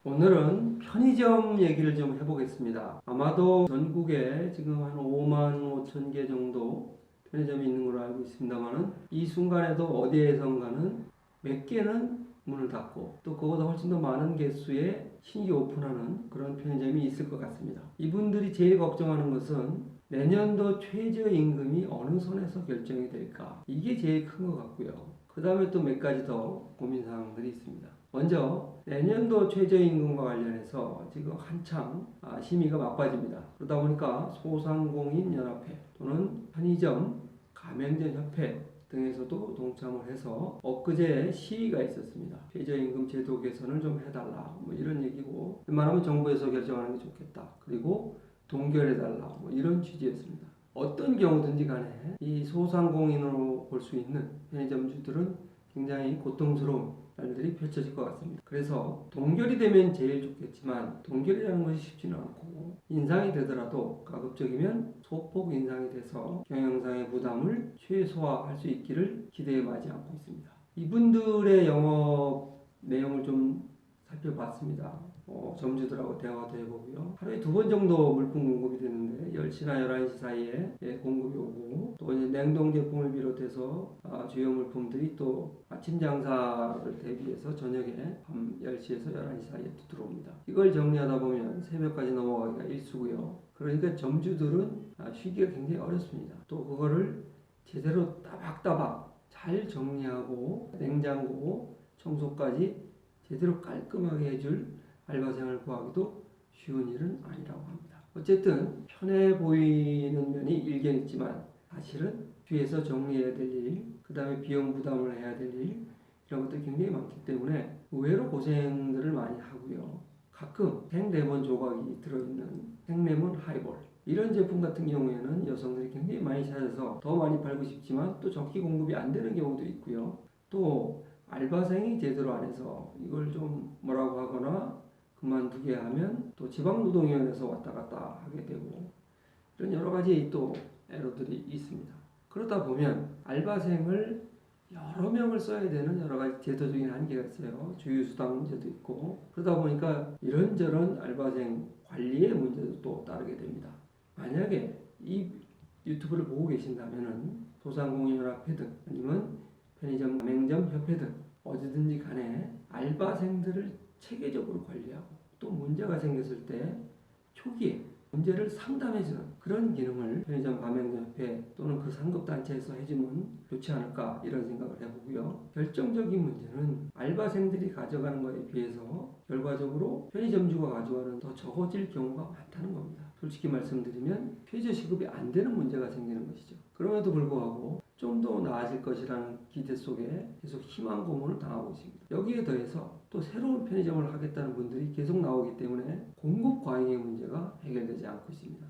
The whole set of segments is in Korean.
오늘은 편의점 얘기를 좀 해보겠습니다. 아마도 전국에 지금 한 5만 5천 개 정도 편의점이 있는 걸로 알고 있습니다만은 이 순간에도 어디에선가는 몇 개는 문을 닫고 또 그보다 훨씬 더 많은 개수의 신규 오픈하는 그런 편의점이 있을 것 같습니다. 이분들이 제일 걱정하는 것은 내년도 최저임금이 어느 선에서 결정이 될까, 이게 제일 큰 것 같고요. 그 다음에 또 몇 가지 더 고민사항들이 있습니다. 먼저 내년도 최저임금과 관련해서 지금 한창 심의가 막바지입니다. 그러다 보니까 소상공인연합회 또는 편의점 가맹점협회 등에서도 동참을 해서 엊그제 시위가 있었습니다. 최저임금 제도 개선을 좀 해달라, 뭐 이런 얘기고, 웬만하면 정부에서 결정하는 게 좋겠다, 그리고 동결해달라, 뭐 이런 취지였습니다. 어떤 경우든지 간에 이 소상공인으로 볼 수 있는 편의점주들은 굉장히 고통스러운 날들이 펼쳐질 것 같습니다. 그래서 동결이 되면 제일 좋겠지만 동결이라는 것이 쉽지는 않고, 인상이 되더라도 가급적이면 소폭 인상이 돼서 경영상의 부담을 최소화할 수 있기를 기대해 마지 않고 있습니다. 이분들의 영업 내용을 좀 살펴봤습니다. 점주들하고 대화도 해보고요. 하루에 2번 정도 물품 공급이 되는데 10시나 11시 사이에 공급이 오고, 또 이제 냉동 제품을 비롯해서 주요 물품들이 또 아침 장사를 대비해서 저녁에 밤 10시에서 11시 사이에 또 들어옵니다. 이걸 정리하다 보면 새벽까지 넘어가기가 일수고요. 그러니까 점주들은 쉬기가 굉장히 어렵습니다. 또 그거를 제대로 따박따박 잘 정리하고 냉장고 청소까지 제대로 깔끔하게 해줄 알바생을 구하기도 쉬운 일은 아니라고 합니다. 어쨌든 편해 보이는 면이 일견 있지만 사실은 뒤에서 정리해야 될 일, 그 다음에 비용 부담을 해야 될 일, 이런 것들이 굉장히 많기 때문에 의외로 고생들을 많이 하고요. 가끔 생레몬 조각이 들어있는 생레몬 하이볼, 이런 제품 같은 경우에는 여성들이 굉장히 많이 찾아서 더 많이 팔고 싶지만 또 적기 공급이 안 되는 경우도 있고요. 또 알바생이 제대로 안 해서 이걸 좀 뭐라고 하거나 그만두게 하면 또 지방노동위원회에서 왔다 갔다 하게 되고, 이런 여러 가지 또 애로들이 있습니다. 그러다 보면 알바생을 여러 명을 써야 되는 여러 가지 제도적인 한계가 있어요. 주휴수당 문제도 있고, 그러다 보니까 이런저런 알바생 관리의 문제도 또 따르게 됩니다. 만약에 이 유튜브를 보고 계신다면은 소상공인연합회 등 아니면 편의점 가맹점 협회 등 어디든지 간에 알바생들을 체계적으로 관리하고, 또 문제가 생겼을 때 초기에 문제를 상담해주는 그런 기능을 편의점 가맹점협회 또는 그 상급단체에서 해주면 좋지 않을까, 이런 생각을 해보고요. 결정적인 문제는 알바생들이 가져가는 것에 비해서 결과적으로 편의점주가 가져가는 더 적어질 경우가 많다는 겁니다. 솔직히 말씀드리면 최저시급이 안 되는 문제가 생기는 것이죠. 그럼에도 불구하고 좀 더 나아질 것이라는 기대 속에 계속 희망 고문을 당하고 있습니다. 여기에 더해서 또 새로운 편의점을 하겠다는 분들이 계속 나오기 때문에 공급 과잉의 문제가 해결되지 않고 있습니다.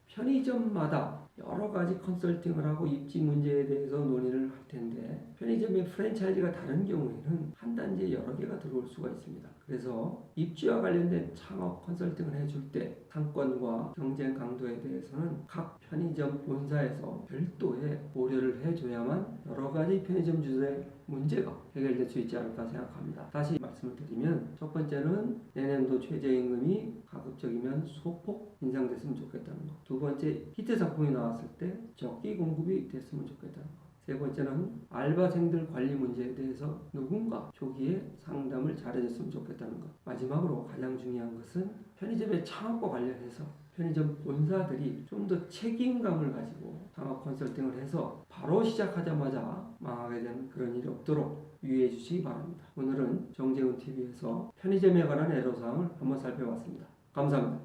편의점마다 여러 가지 컨설팅을 하고 입지 문제에 대해서 논의를 할 텐데, 편의점의 프랜차이즈가 다른 경우에는 한 단지에 여러 개가 들어올 수가 있습니다. 그래서 입지와 관련된 창업 컨설팅을 해줄 때 상권과 경쟁 강도에 대해서는 각 편의점 본사에서 별도의 고려를 해줘야만 여러 가지 편의점주들의 문제가 해결될 수 있지 않을까 생각합니다. 다시 말씀을 드리면, 첫 번째는 내년도 최저임금이 가급적이면 소폭 인상됐으면 좋겠다는 것. 두 번째, 히트 상품이 나왔을 때 적기 공급이 됐으면 좋겠다는 것. 세 번째는 알바생들 관리 문제에 대해서 누군가 초기에 상담을 잘해줬으면 좋겠다는 것. 마지막으로 가장 중요한 것은 편의점의 창업과 관련해서 편의점 본사들이 좀 더 책임감을 가지고 창업 컨설팅을 해서 바로 시작하자마자 망하게 되는 그런 일이 없도록 유의해 주시기 바랍니다. 오늘은 정재훈TV에서 편의점에 관한 애로사항을 한번 살펴봤습니다. 감사합니다.